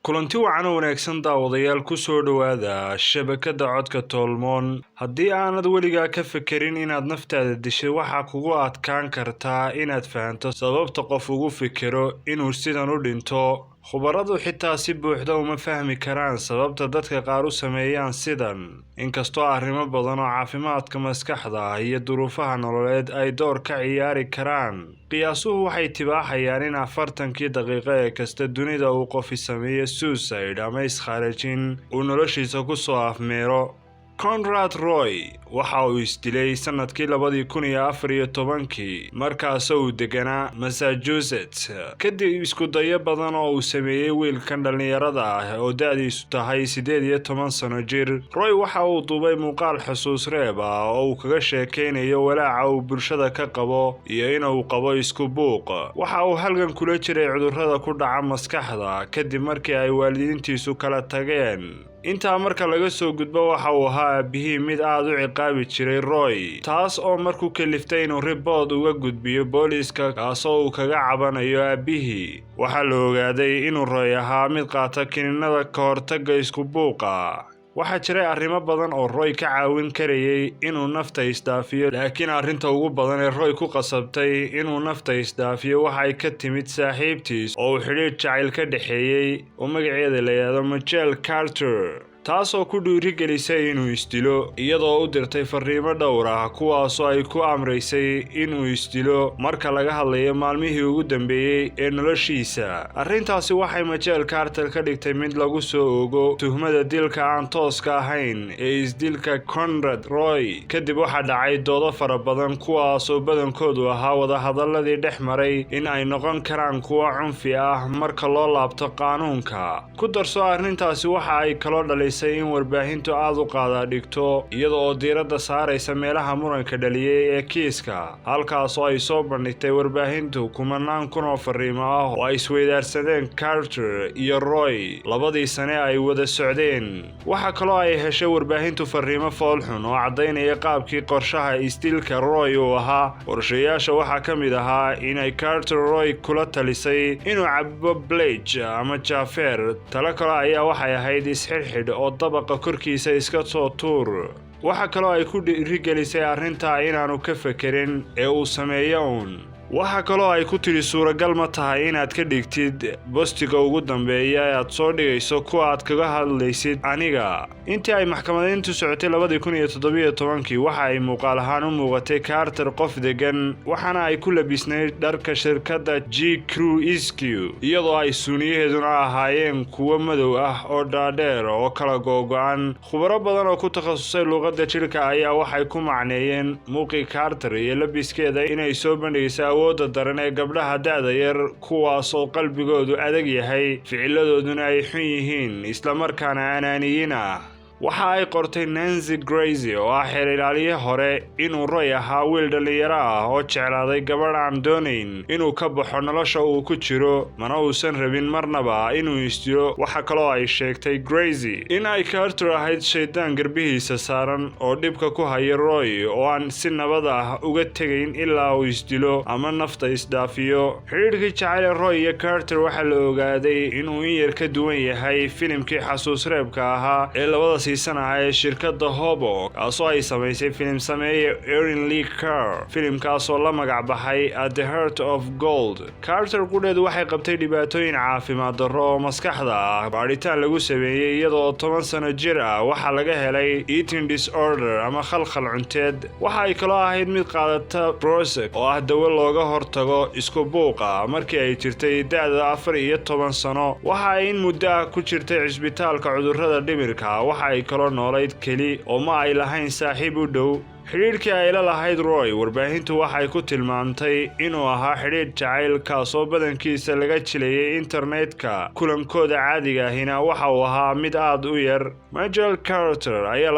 kulanti wacan oo wanaagsan daawadayaal ku soo dhawaada shabakada codka Tolmoon. haddii aanad weligaa ka fekerin inaad naftaada dishay, waxaa kugu adkaan kartaa inaad fahanto sababta qof ugu fikiro inuu sidan u dhinto. khubaradu xitaa si buuxda uma fahmi karaan sababta dadka qaar u sameeyaan sidan, inkastoo arrimo badan oo caafimaadka maskaxda iyo duruufaha nololeed ay door ka ciyaari karaan. qiyaasuhu waxay tibaaxayaan in 40 daqiiqo ee kasta dunida uu qofi sameeyo suicide ama iskhaarajin uu noloshiisa ku soo afmeero. Conrad Roy waxa uu isdilay sanadkii 2014 markaasoo uu deganaa Massachusetts kadib isku dayo badan oo uu sameeyay wiilkan dhalinyarada ah oo da'diisu tahay 18 sano jir. Roy waxa uu duubay muuqaal xusuus reeb ah oo uu kaga sheekeynayo walaaca uu bulshada ka qabo iyo inuu qabo isku buuq. waxa uu halgan kula jiray cudurrada ku dhaca maskaxda kadib markii ay waalidiintiisu kala tageen. intaa marka laga soo gudbo, waxa uu ahaa aabihii mid aad u ciqaabi jiray Roy, taas oo markuu kaliftay inuu ribood uga gudbiyo booliiska kaasoo uu kaga cabanayo aabihii. waxaa la ogaaday inuu Roy ahaa mid qaata kiniinada ka hortagga isku buuqa. waxaa jiray arrimo badan oo Roy ka caawin karayay inuu nafta isdaafiyo, laakiin arrinta ugu badan ee Roy ku qasabtay inuu nafta isdaafiyo waxay ka timid saaxiibtiis oo uu xidhiidh jacayl ka dhexeeyay oo magaceeda la yiraahdo Michelle Carter, taasoo ku dhiirigelisay inuu isdilo iyadoo u dirtay fariimo dhowr ah kuwaasoo ay ku amraysay inuu isdilo marka laga hadlayo maalmihii ugu dambeeyay ee noloshiisa. arrintaasi waxay Michelle Carter ka dhigtay mid lagu soo ogo tuhmada dilka aan tooska ahayn ee isdilka Conrad Roy. kadib waxaa dhacay doodo fara badan kuwaasoo badankoodu ahaa wadahadaladii dhex maray in ay noqon karaan kuwo cunfi ah marka loo laabto qaanuunka. ku darso arrintaasi waxa ay kaloo dhalisay in warbaahintu aad u qaada dhigto iyada oo diiradda saaraysa meelaha muranka dhaliyay ee kiiska, halkaasoo ay soo bandhigtay warbaahintu kumanaan kun oo fariimo ah oo ay isweydaarsadeen Carter iyo Roy labadii sane ay wada socdeen. waxaa kaloo ay heshay warbaahintu fariimo foolxun oo caddaynaya qaabkii qorshaha isdilka Roy uu ahaa. qorshayaasha waxaa ka mid ahaa inay Carter Roy kula talisay inuu cabo bleach ama jaafeer. talo kale ayaa waxay ahayd isxidhxidh oo dabaqa korkiisa iska soo tuur. waxa kaloo ay ku dhiirigelisay arrinta inaanu ka fekerin ee uu sameeyo uun. waxa kaloo ay ku tiri suuragal ma tahay inaad ka dhigtid bostiga ugu dambeeya ee aad soo dhigayso kuwa aad kaga hadlaysid aniga. intii ay maxkamadeyntu socotay 2017 waxa ay muuqaal ahaan u muuqatay Carter qof degan, waxaana ay ku labisnayd dharka shirkadda G.Crew iyadoo ay suuniyaheeduna ahaayeen kuwo madow ah oo dhaadheer oo kala googo'an. khubaro badan oo ku takhasusay luqadda jirka ayaa waxay ku macneeyeen muuqii Carter iyo labiskeeda inay soo bandhigaysa awoodda daran ee gabdhaha da'da yar, kuwaasoo qalbigoodu adag yahay, ficiladooduna ay xun yihiin isla markaana anaaniyiin ah. waxa ay qortay Nancy Gracie oo ah xeer ilaaliye hore inuu Roy ahaa wiil dhalinyaro ah oo jeclaaday gabadh aan doonayn inuu ka baxo nolosha uu ku jiro, mana uusan rabin marnaba inuu isdilo. waxa kaloo ay sheegtay Gracie in ay Carter ahayd shaydaan garbihiisa saaran oo dhibka ku haya Roy oo aan si nabad ah uga tegayn ilaa uu isdilo ama nafta isdaafiyo. xidhiidhkii jacayl ee Roy iyo Carter waxaa la ogaaday inuu in yar ka duwan yahay filimkii xasuus reebka ahaa ee labada sanaha ee shirkadda Hobo, kaasoo ay samaysay filim sameeye Erin Lee Carr. filimkaasoo la magac baxay At the Heart of Gold. Carter qudheedu waxay qabtay dhibaatooyin caafimaad darro oo maskaxda ah. baadhitaan lagu sameeyey iyadoo 10 sano jir ah waxaa laga helay eating disorder ama khalkhal cunteed. waxa ay kaloo ahayd mid qaadata Prozac oo ah dawo looga hortago isku buuqa markii ay jirtay da'da 14 sano. waxa ay in muddo ah ku jirtay cisbitaalka cudurrada dhimirka. waxa ay kaloo noolayd keli oo ma ay lahayn saaxiib u dhow. xidhiidhkii ay la lahayd Roy, warbaahintu waxay ku tilmaamtay inuu ahaa xidhiidh jacayl kaasoo badankiisa laga jilayay internetka. kulankooda caadiga ahina waxa uu ahaa mid aad u yar. Michelle Carter ayaa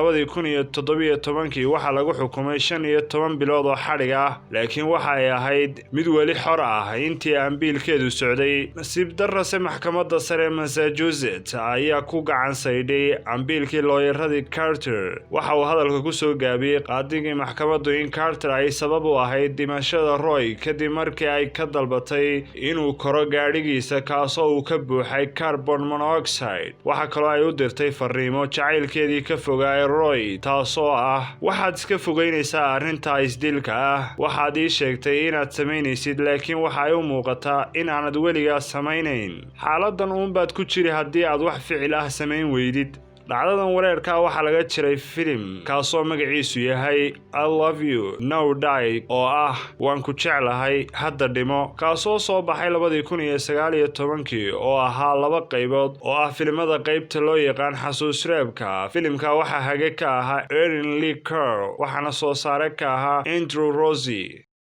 2017 waxaa lagu xukumay 15 bilood oo xadhig ah, laakiin waxa ay ahayd mid weli xor ah intii ambiilkeedu socday. nasiib darrase maxkamadda sare Massachusetts ayaa ku gacan saydhay ambiilkii looyaradii Carter. waxa uu hadalka ku soo gaabiyey qaadi dhigay maxkamaddu in Carter ay sabab u ahayd dhimashada Roy kadib markii ay ka dalbatay inuu koro gaadhigiisa kaasoo uu ka buuxay carbon monoxide. Waxa kaloo ay u dirtay fariimo jacaylkeedii ka fogaay Roy taasoo ah waxaad iska fogeynaysaa arrinta isdilka ah, waxaad ii sheegtay inaad samaynaysid laakiin waxa ay u muuqataa in aanad weligaa samaynayn. Xaaladan uunbaad ku jiri haddii aad wax ficil ah samayn weydid. dhacdadan wareerka waxaa laga jiray filim kaasoo magaciisu yahay I Love You Now Die oo ah waan ku jeclahay hadda dhimo, kaasoo soo baxay 2019 oo ahaa 2 qaybood oo ah filimada qaybta loo yaqaan xasuus reebka. Filimka waxaa hage ka ahaa Erin Lee Curl waxaana soo saare ka ahaa Andrew Rosie.